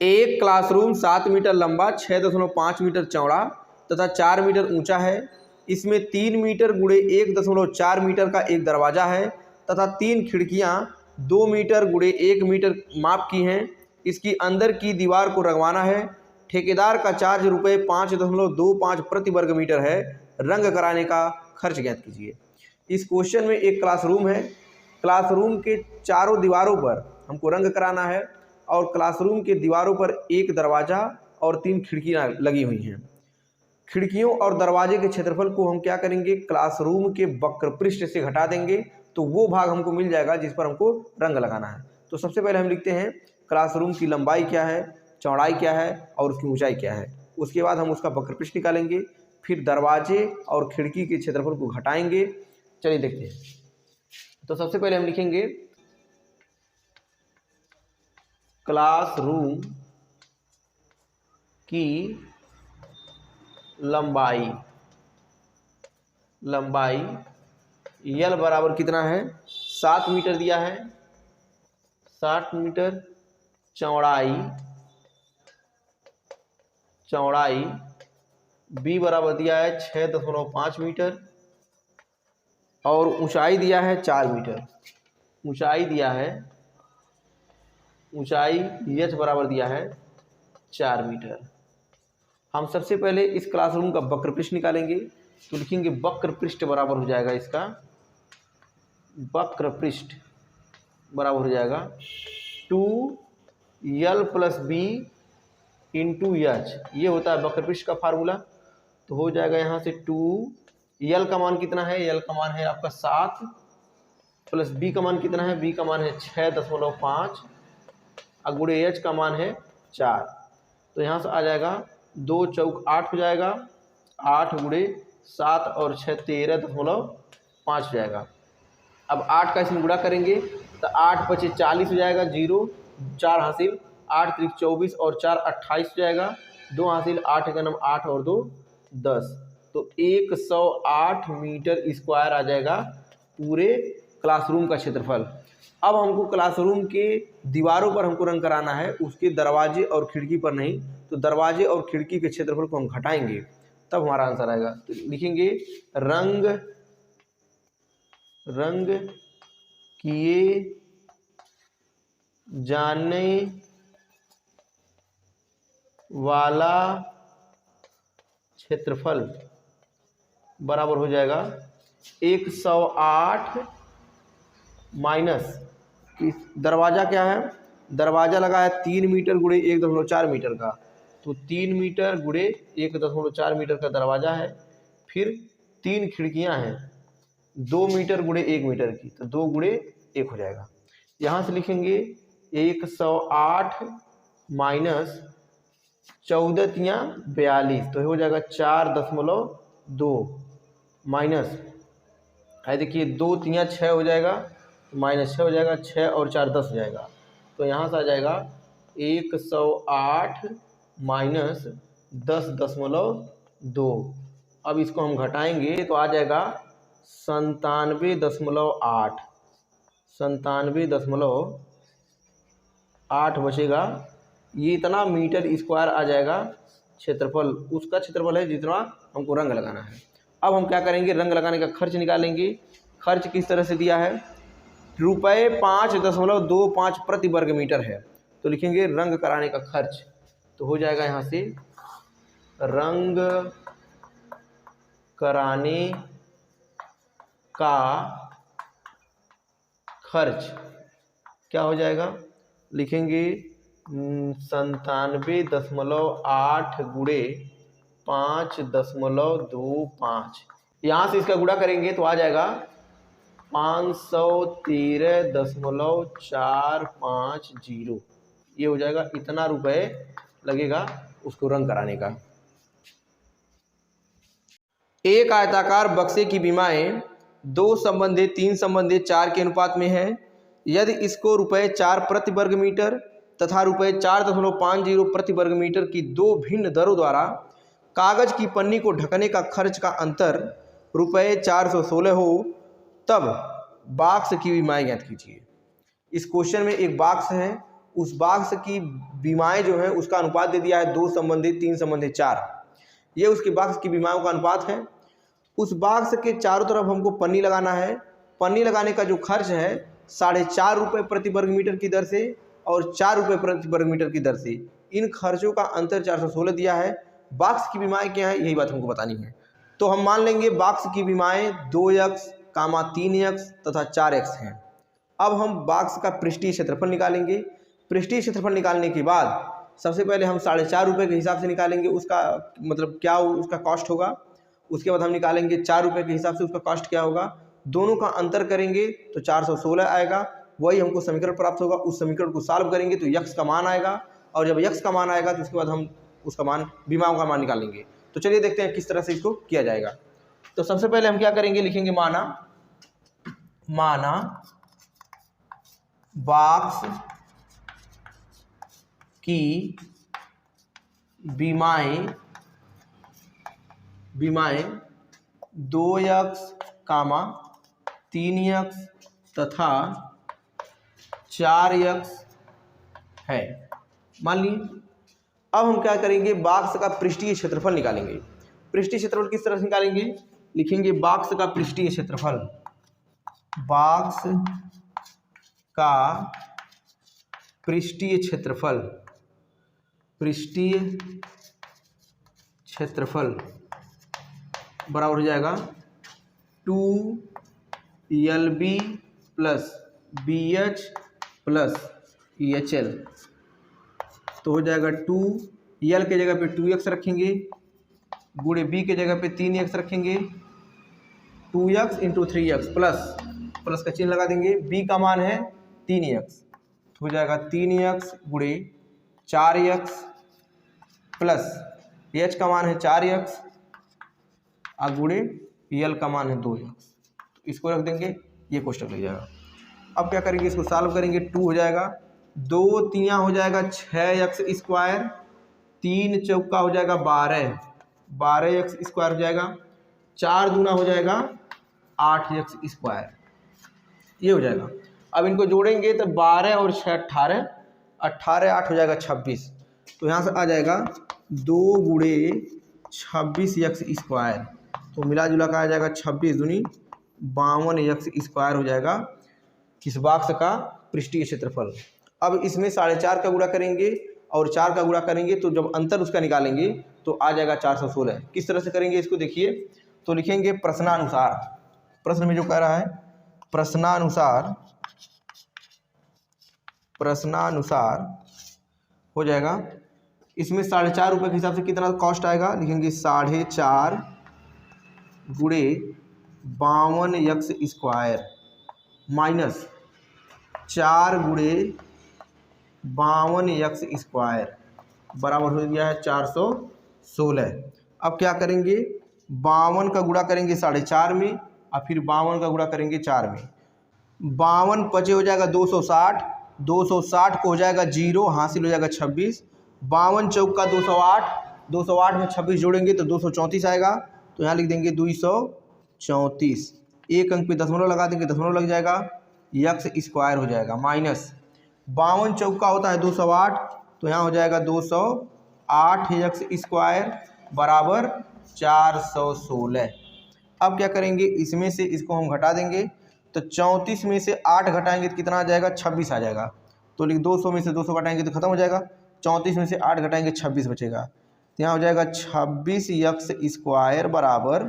एक क्लासरूम 7 मीटर लंबा, 6.5 मीटर चौड़ा तथा 4 मीटर ऊंचा है। इसमें 3 मीटर × 1.4 मीटर का एक दरवाज़ा है तथा 3 खिड़कियां 2 मीटर × 1 मीटर माप की हैं। इसकी अंदर की दीवार को रंगवाना है। ठेकेदार का चार्ज रुपये 5.25 प्रति वर्ग मीटर है। रंग कराने का खर्च ज्ञात कीजिए। इस क्वेश्चन में एक क्लासरूम है, क्लासरूम के चारों दीवारों पर हमको रंग कराना है और क्लासरूम के दीवारों पर एक दरवाज़ा और 3 खिड़कियां लगी हुई हैं। खिड़कियों और दरवाजे के क्षेत्रफल को हम क्या करेंगे, क्लासरूम के वक्र पृष्ठ से घटा देंगे तो वो भाग हमको मिल जाएगा जिस पर हमको रंग लगाना है। तो सबसे पहले हम लिखते हैं क्लासरूम की लंबाई क्या है, चौड़ाई क्या है और उसकी ऊंचाई क्या है। उसके बाद हम उसका वक्र पृष्ठ निकालेंगे। फिर दरवाजे और खिड़की के क्षेत्रफल को घटाएंगे। चलिए देखते हैं। तो सबसे पहले हम लिखेंगे क्लासरूम की लंबाई यल बराबर कितना है, 7 मीटर दिया है, 60 मीटर। चौड़ाई बी बराबर दिया है 6.5 मीटर और ऊंचाई दिया है 4 मीटर। ऊंचाई एच बराबर दिया है 4 मीटर। हम सबसे पहले इस क्लासरूम का वक्र पृष्ठ निकालेंगे। तो लिखेंगे वक्र पृष्ठ बराबर हो जाएगा, इसका वक्र पृष्ठ बराबर हो जाएगा 2l + b × h। ये होता है वक्र पृष्ठ का फार्मूला। तो हो जाएगा यहाँ से 2l का मान कितना है, l का मान है आपका 7 प्लस b का मान कितना है, b का मान है 6.5 और गुणे h का मान है 4। तो यहाँ से आ जाएगा 2 चौक 8 हो जाएगा, 8 गुणे 7 और 6 13.5 हो जाएगा। अब 8 का इसमें गुणा करेंगे तो 8 × 5 = 40 हो जाएगा, 0 4 हासिल, 8 × 3 = 24 और 4 = 28 हो जाएगा, 2 हासिल, 8 × 9 8 और 2 10। तो 108 मीटर स्क्वायर आ जाएगा पूरे क्लासरूम का क्षेत्रफल। अब हमको क्लासरूम के दीवारों पर हमको रंग कराना है, उसके दरवाजे और खिड़की पर नहीं। तो दरवाजे और खिड़की के क्षेत्रफल को हम घटाएंगे, तब हमारा आंसर आएगा। तो लिखेंगे रंग किए जाने वाला क्षेत्रफल बराबर हो जाएगा 108 माइनस, दरवाजा क्या है, दरवाजा लगा है 3 मीटर गुणे 1.4 मीटर का। तो 3 मीटर गुणे 1.4 मीटर का दरवाजा है। फिर 3 खिड़कियां हैं 2 मीटर गुणे 1 मीटर की, तो 2 गुणे 1 हो जाएगा। यहाँ से लिखेंगे 108 माइनस 14 तियाँ 42, तो हो जाएगा 4.2 माइनस है, देखिए 2 तियाँ 6 हो जाएगा, -6 हो जाएगा, 6 और 4 10 हो जाएगा। तो यहाँ से आ जाएगा 108 माइनस 10.2। अब इसको हम घटाएंगे तो आ जाएगा 97.8, 97.8 बचेगा। ये इतना मीटर स्क्वायर आ जाएगा क्षेत्रफल, उसका क्षेत्रफल है जितना हमको रंग लगाना है। अब हम क्या करेंगे, रंग लगाने का खर्च निकालेंगे। खर्च किस तरह से दिया है, रुपये 5.25 प्रति वर्ग मीटर है। तो लिखेंगे रंग कराने का खर्च। तो हो जाएगा यहाँ से रंग कराने का खर्च क्या हो जाएगा, लिखेंगे 97.8 गुणे 5.25। यहाँ से इसका गुणा करेंगे तो आ जाएगा 513.450। ये हो जाएगा, इतना रुपए लगेगा उसको रंग कराने का। एक आयताकार बक्से की बीमाएं 2 संबंधित 3 संबंधित 4 के अनुपात में है। यदि इसको ₹4 प्रति वर्ग मीटर तथा ₹4.50 प्रति वर्ग मीटर की 2 भिन्न दरों द्वारा कागज की पन्नी को ढकने का खर्च का अंतर ₹416 हो, तब बॉक्स की बीमाएं ज्ञात कीजिए। इस क्वेश्चन में एक बॉक्स है, उस बॉक्स की बीमाएं जो है उसका अनुपात दे दिया है 2 संबंधित 3 संबंधित 4। ये उसके बॉक्स की बीमाओं का अनुपात है। उस बॉक्स के चारों तरफ हमको पन्नी लगाना है। पन्नी लगाने का जो खर्च है 4.5 रुपये प्रति वर्ग मीटर की दर से और 4 रुपये प्रति वर्ग मीटर की दर से, इन खर्चों का अंतर 416 दिया है। बॉक्स की बीमाएं क्या है, यही बात हमको बतानी है। तो हम मान लेंगे बॉक्स की बीमाएं 2x, 3x तथा 4x हैं। अब हम बॉक्स का पृष्ठीय क्षेत्रफल निकालेंगे। पृष्ठीय क्षेत्रफल निकालने के बाद सबसे पहले हम 4.5 रुपये के हिसाब से निकालेंगे, उसका मतलब क्या उसका कॉस्ट होगा। उसके बाद हम निकालेंगे 4 रुपये के हिसाब से उसका कॉस्ट क्या होगा। दोनों का अंतर करेंगे तो 416 आएगा, वही हमको समीकरण प्राप्त होगा। उस समीकरण को सॉल्व करेंगे तो x का मान आएगा, और जब x का मान आएगा तो उसके बाद हम उसका मान बीमाओं का मान निकालेंगे। तो चलिए देखते हैं किस तरह से इसको किया जाएगा। तो सबसे पहले हम क्या करेंगे, लिखेंगे माना बॉक्स की बीमाएं 2x, 3x तथा 4x है। मान ली अब हम क्या करेंगे, बॉक्स का पृष्ठीय क्षेत्रफल निकालेंगे। पृष्ठीय क्षेत्रफल किस तरह से निकालेंगे, लिखेंगे बॉक्स का पृष्ठीय क्षेत्रफल, बॉक्स का पृष्ठीय क्षेत्रफल बराबर हो जाएगा 2LB plus BH plus EHL। तो हो जाएगा 2L के जगह पे 2x रखेंगे, गुणे B के जगह पे 3x रखेंगे, 2x इंटू 3x प्लस का चिन्ह लगा देंगे, B का मान है 3x, तो हो जाएगा 3x गुणे 4x प्लस H का मान है 4x और गुणे L का मान है 2x, तो इसको रख देंगे, ये कोष्टक लग जाएगा। अब क्या करेंगे, इसको सॉल्व करेंगे, 2 हो जाएगा, 2 तियाँ हो जाएगा 6x स्क्वायर, 3 चौका हो जाएगा 12x स्क्वायर हो जाएगा, 4 दूना हो जाएगा 8x स्क्वायर, ये हो जाएगा। अब इनको जोड़ेंगे तो 12 और 6 18, 8 हो जाएगा 26, तो यहाँ से आ जाएगा 2 गुणे 26x स्क्वायर, तो मिला जुला का आ जाएगा 26 दूनी 52x स्क्वायर हो जाएगा किस बॉक्स का पृष्ठीय क्षेत्रफल। अब इसमें 4.5 का गुणा करेंगे और 4 का गुणा करेंगे, तो जब अंतर उसका निकालेंगे तो आ जाएगा 416। किस तरह से करेंगे इसको देखिए, तो लिखेंगे प्रश्नानुसार, प्रश्न में जो कह रहा है प्रश्नानुसार हो जाएगा। इसमें 4.5 रुपये के हिसाब से कितना कॉस्ट आएगा, लिखेंगे 4.5 गुणे 52x स्क्वायर माइनस 4 गुणे 52x स्क्वायर बराबर हो गया है 416। अब क्या करेंगे, 52 का गुणा करेंगे 4.5 में और फिर 52 का गुणा करेंगे 4 में, 52 पचे हो जाएगा 260, 260 को हो जाएगा 0, हासिल हो जाएगा 26, 52 चौका 208, 208 में 26 जोड़ेंगे तो 234 आएगा, तो यहाँ लिख देंगे 234, एक अंक पे दशमलव लगा देंगे, दशमलव लग जाएगा, x स्क्वायर हो जाएगा माइनस 52 चौका होता है 208, तो यहाँ हो जाएगा 208x स्क्वायर बराबर 416। अब क्या करेंगे, इसमें से इसको हम घटा देंगे, तो 34 में से 8 घटाएंगे तो कितना आ जाएगा, 26 आ जाएगा, तो लिख 200 में से 200 घटाएंगे तो खत्म हो जाएगा, 34 में से 8 घटाएंगे 26 बचेगा, तो यहाँ हो जाएगा 26x स्क्वायर बराबर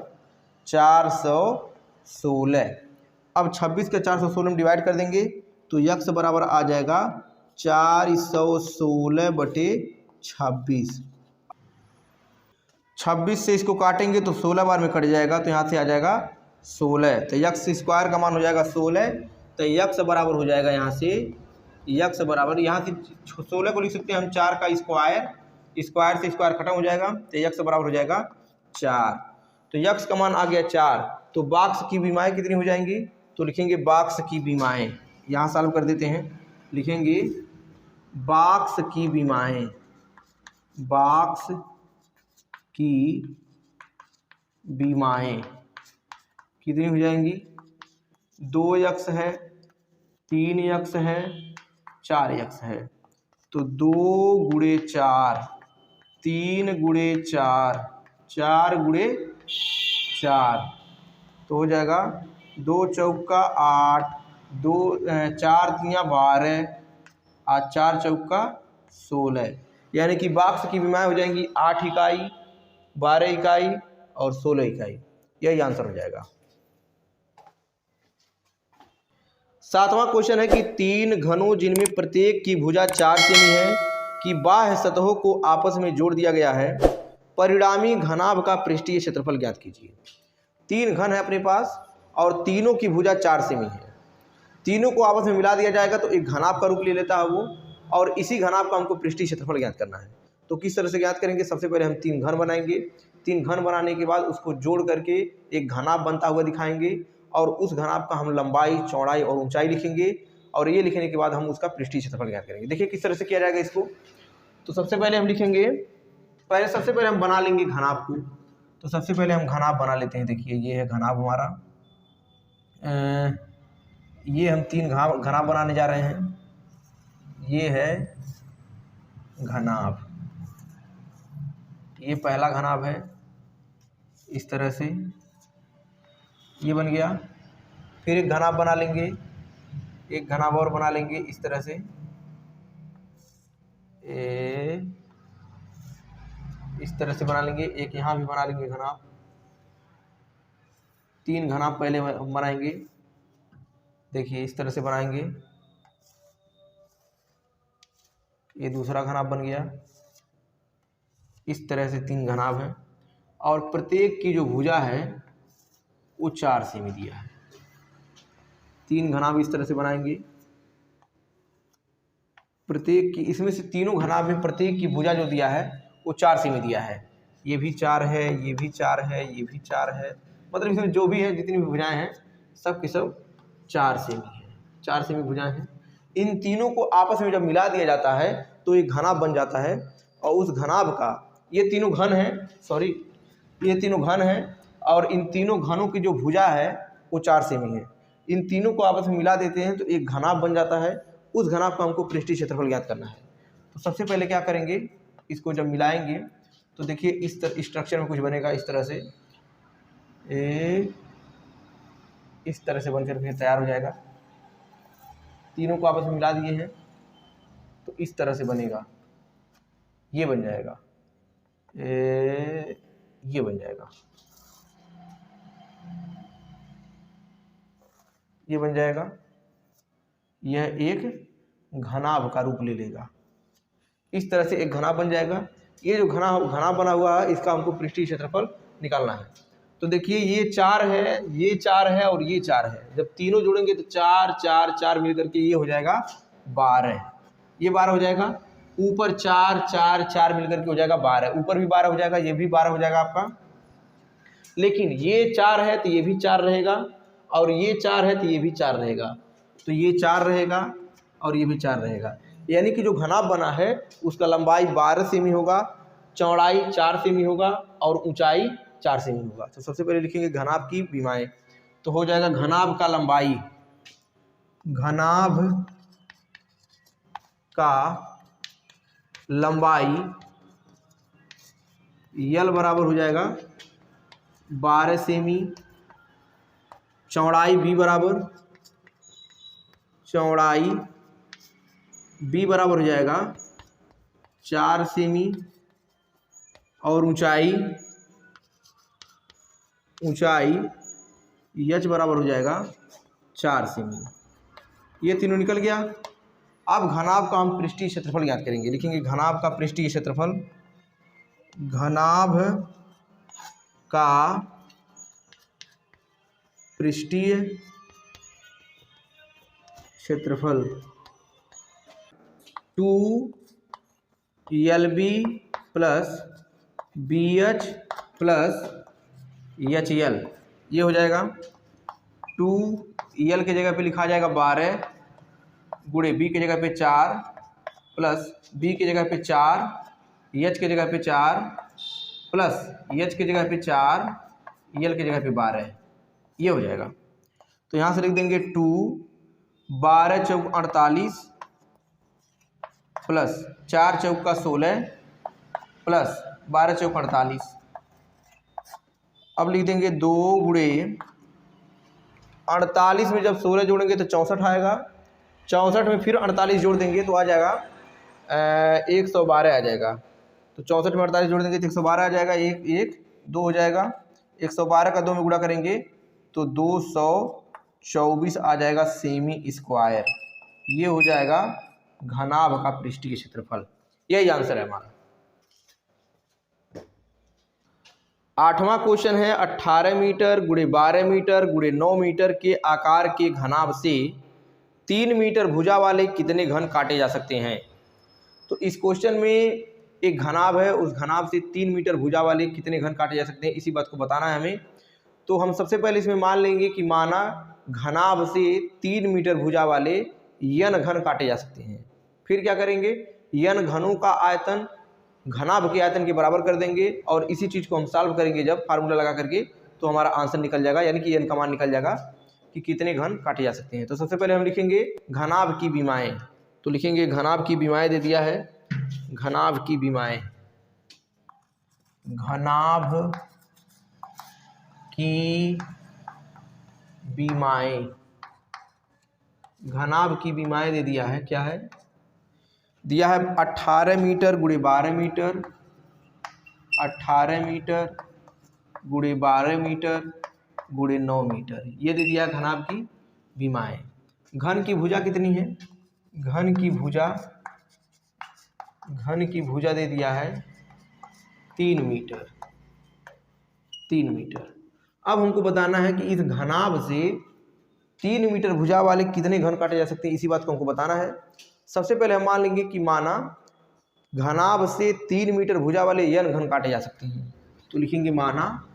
416। अब 26 के 416 में डिवाइड कर देंगे तो x बराबर आ जाएगा 416/26। 26 से इसको काटेंगे तो 16 बार में कट जाएगा, तो यहाँ से आ जाएगा 16, तो x स्क्वायर का मान हो जाएगा 16, तो x बराबर हो जाएगा यहाँ से, x बराबर यहाँ से 16 को लिख सकते हैं हम 4 का स्क्वायर, स्क्वायर से स्क्वायर खत्म हो जाएगा, तो x बराबर हो जाएगा 4, तो x का मान आ गया 4। तो बॉक्स की बीमाएँ कितनी हो जाएंगी, तो लिखेंगे बॉक्स की बीमाएँ, यहाँ सॉल्व कर देते हैं, लिखेंगे बॉक्स की बीमाएँ, बॉक्स की बीमाएँ कितनी हो जाएंगी, 2x है, 3x है, 4x है, तो 2 गुणे 4, 3 गुणे 4, 4 गुणे 4, तो हो जाएगा 2 चौका 8, 4 तियाँ 12 और 4 चौका 16, यानी कि बॉक्स की बीमाएँ हो जाएंगी 8 इकाई, 12 इकाई और 16 इकाई, यही आंसर हो जाएगा। 7वां क्वेश्चन है कि 3 घनों जिनमें प्रत्येक की भुजा 4 सेमी है कि बाह्य सतहों को आपस में जोड़ दिया गया है, परिणामी घनाभ का पृष्ठीय क्षेत्रफल ज्ञात कीजिए। 3 घन है अपने पास और तीनों की भुजा 4 सेमी है, तीनों को आपस में मिला दिया जाएगा तो एक घनाभ का रूप ले लेता है वो, और इसी घनाभ का हमको पृष्ठीय क्षेत्रफल ज्ञात करना है। तो किस तरह से ज्ञात करेंगे, सबसे पहले हम 3 घन बनाएंगे, 3 घन बनाने के बाद उसको जोड़ करके एक घनाभ बनता हुआ दिखाएंगे और उस घनाभ का हम लंबाई, चौड़ाई और ऊंचाई लिखेंगे और ये लिखने के बाद हम उसका पृष्ठीय क्षेत्रफल ज्ञात करेंगे। देखिए किस तरह से किया जाएगा इसको। तो सबसे पहले हम लिखेंगे, सबसे पहले हम बना लेंगे घनाभ को। तो सबसे पहले हम घनाभ बना लेते हैं। देखिए ये है घनाभ हमारा, ये हम 3 घनाभ बनाने जा रहे हैं। ये है घनाभ, ये पहला घनाभ है, इस तरह से ये बन गया। फिर एक घनाभ बना लेंगे, एक घनाभ और बना लेंगे इस तरह से, इस तरह से बना लेंगे। एक यहाँ भी बना लेंगे घनाभ। 3 घनाभ पहले बनाएंगे। देखिए इस तरह से बनाएंगे। ये दूसरा घनाभ बन गया। इस तरह से 3 घनाभ है और प्रत्येक की जो भुजा है वो 4 सेमी दिया है। 3 घनाभ इस तरह से बनाएंगे। प्रत्येक की, इसमें से तीनों घनाभ में प्रत्येक की भुजा जो दिया है वो 4 सेमी दिया है। ये भी 4 है, ये भी 4 है, ये भी 4 है, मतलब इसमें जो भी है, जितनी भी भुजाएं हैं सब की सब 4 सेमी है। 4 सेमी भुजाएं हैं। इन तीनों को आपस में जब मिला दिया जाता है तो एक घनाभ बन जाता है और उस घनाभ का, ये तीनों घन हैं, सॉरी ये तीनों घन हैं और इन तीनों घनों की जो भुजा है वो 4 सेमी है। इन तीनों को आपस में मिला देते हैं तो एक घनाभ बन जाता है। उस घनाभ का हमको पृष्ठीय क्षेत्रफल ज्ञात करना है। तो सबसे पहले क्या करेंगे, इसको जब मिलाएंगे तो देखिए इस स्ट्रक्चर में कुछ बनेगा इस तरह से, इस तरह से बनकर फिर तैयार हो जाएगा। तीनों को आपस में मिला दिए हैं तो इस तरह से बनेगा, ये बन जाएगा, ये बन जाएगा, ये बन जाएगा। यह एक घनाभ का रूप ले लेगा। इस तरह से एक घनाभ बन जाएगा। ये जो घनाभ बना हुआ है इसका हमको पृष्ठीय क्षेत्रफल निकालना है। तो देखिए ये 4 है, ये 4 है और ये 4 है। जब तीनों जोड़ेंगे तो 4 4 4 मिल करके ये हो जाएगा 12। ये 12 हो जाएगा। ऊपर 4 4 4 मिल करके हो जाएगा 12। ऊपर भी 12 हो जाएगा, ये भी 12 हो जाएगा आपका। लेकिन ये 4 है तो ये भी 4 रहेगा और ये 4 है तो ये भी 4 रहेगा। तो ये 4 रहेगा और ये भी 4 रहेगा। यानी कि जो घनाभ बना है उसका लंबाई 12 सेमी होगा, चौड़ाई 4 सेमी होगा और ऊंचाई 4 सेमी होगा। तो सबसे पहले लिखेंगे घनाभ की विमाएं। तो हो जाएगा घनाभ का लंबाई, घनाभ का लंबाई यल बराबर हो जाएगा 12 सेमी, चौड़ाई बी बराबर, चौड़ाई बी बराबर हो जाएगा 4 सेमी और ऊंचाई एच बराबर हो जाएगा 4 सेमी। ये तीनों निकल गया। अब घनाभ का हम पृष्ठीय क्षेत्रफल ज्ञात करेंगे। लिखेंगे घनाभ का पृष्ठीय क्षेत्रफल, घनाभ का पृष्ठीय क्षेत्रफल 2LB plus BH plus HL, ये हो जाएगा 2L के जगह पे लिखा जाएगा 12 गुणे B के जगह पे 4 प्लस B के जगह पे 4, H के जगह पे 4 प्लस H के जगह पे 4, L के जगह पे 12, ये हो जाएगा। तो यहाँ से लिख देंगे 2 12 चौक 48 प्लस 4 चौका 16 प्लस 12 चौक 48। अब लिख देंगे 2 गुणे 48 में जब 16 जोड़ेंगे तो 64 आएगा, 64 में फिर 48 जोड़ देंगे तो आ जाएगा 112 आ जाएगा। तो 64 में 48 जोड़ देंगे तो 112 आ जाएगा। 1 1 2 हो जाएगा, 112 का 2 में गुणा करेंगे तो 224 आ जाएगा सेमी स्क्वायर। ये हो जाएगा घनाभ का पृष्ठीय क्षेत्रफल। यही आंसर है हमारा। 8वां क्वेश्चन है 18 मीटर गुणे 12 मीटर गुणे 9 मीटर के आकार के घनाभ से 3 मीटर भुजा वाले कितने घन काटे जा सकते हैं। तो इस क्वेश्चन में एक घनाभ है, उस घनाभ से 3 मीटर भुजा वाले कितने घन काटे जा सकते हैं, इसी बात को बताना है हमें। तो हम सबसे पहले इसमें मान लेंगे कि माना घनाभ से 3 मीटर भुजा वाले n घन काटे जा सकते हैं। फिर क्या करेंगे, n घनों का आयतन घनाभ के आयतन के बराबर कर देंगे और इसी चीज़ को हम सॉल्व करेंगे जब फार्मूला लगा करके, तो हमारा आंसर निकल जाएगा, यानी कि n का मान निकल जाएगा कि कितने घन काटे जा सकते हैं। तो सबसे पहले हम लिखेंगे घनाभ की विमाएँ। तो लिखेंगे घनाभ की विमाएँ दे दिया है, घनाभ की विमाएँ, घनाभ की विमाएँ, घनाभ की विमाएँ दे दिया है। क्या है दिया है 18 मीटर गुणे 12 मीटर, 18 मीटर गुणे 12 मीटर गुणे 9 मीटर, ये दे दिया घनाभ की विमाएँ। घन की भुजा कितनी है, घन की भुजा दे दिया है 3 मीटर, 3 मीटर। अब हमको बताना है कि इस घनाभ से 3 मीटर भुजा वाले कितने घन काटे जा सकते हैं, इसी बात को हमको बताना है। सबसे पहले हम मान लेंगे कि माना घनाभ से 3 मीटर भुजा वाले n घन काटे जा सकते हैं। तो लिखेंगे माना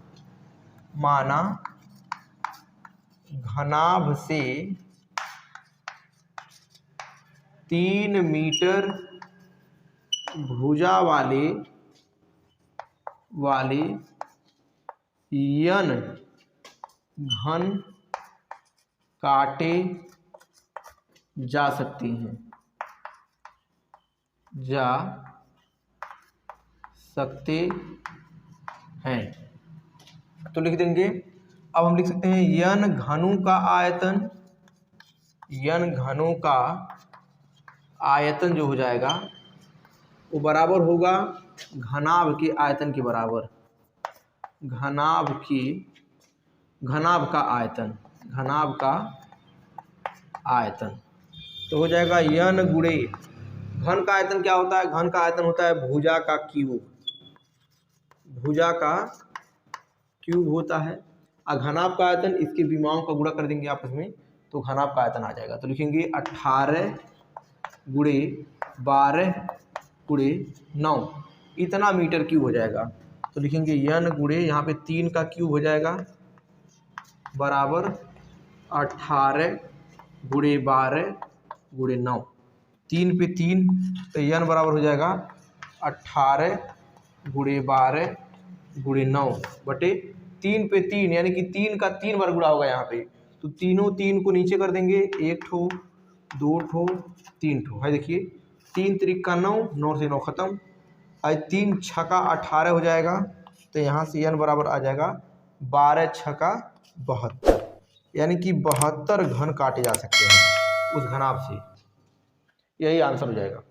घनाभ से 3 मीटर भुजा वाले n घन काटे जा सकते हैं, तो लिख देंगे। अब हम लिख सकते हैं n घनों का आयतन, n घनों का आयतन जो हो जाएगा वो बराबर होगा घनाभ के आयतन के बराबर, घनाभ का आयतन तो हो जाएगा n गुणे घन का आयतन क्या होता है, घन का आयतन होता है भुजा का क्यूब होता है, और घनाभ का आयतन इसके विमाओं का गुणा कर देंगे आपस में, तो घनाभ का आयतन आ जाएगा। तो लिखेंगे 18 गुणे 12 गुणे 9, इतना मीटर क्यूब हो जाएगा। तो लिखेंगे n गुणे यहाँ पे 3 का क्यूब हो जाएगा बराबर 18 गुणे 12 गुणे 9, 3 पे 3, तो n बराबर हो जाएगा 18 गुणे 12 गुणे 9 बटे 3 पे 3, यानी कि 3 का 3 बार गुणा होगा यहाँ पे। तो तीनों 3 को नीचे कर देंगे, 1 ठो 2 ठो 3 ठो है। देखिए 3 त्रिक का 9, 9 से 9 खत्म, और 3 छका 18 हो जाएगा। तो यहाँ से n बराबर आ जाएगा 12 छका 72, यानी कि 72 घन काटे जा सकते हैं उस घनाभ से, यही आंसर हो जाएगा।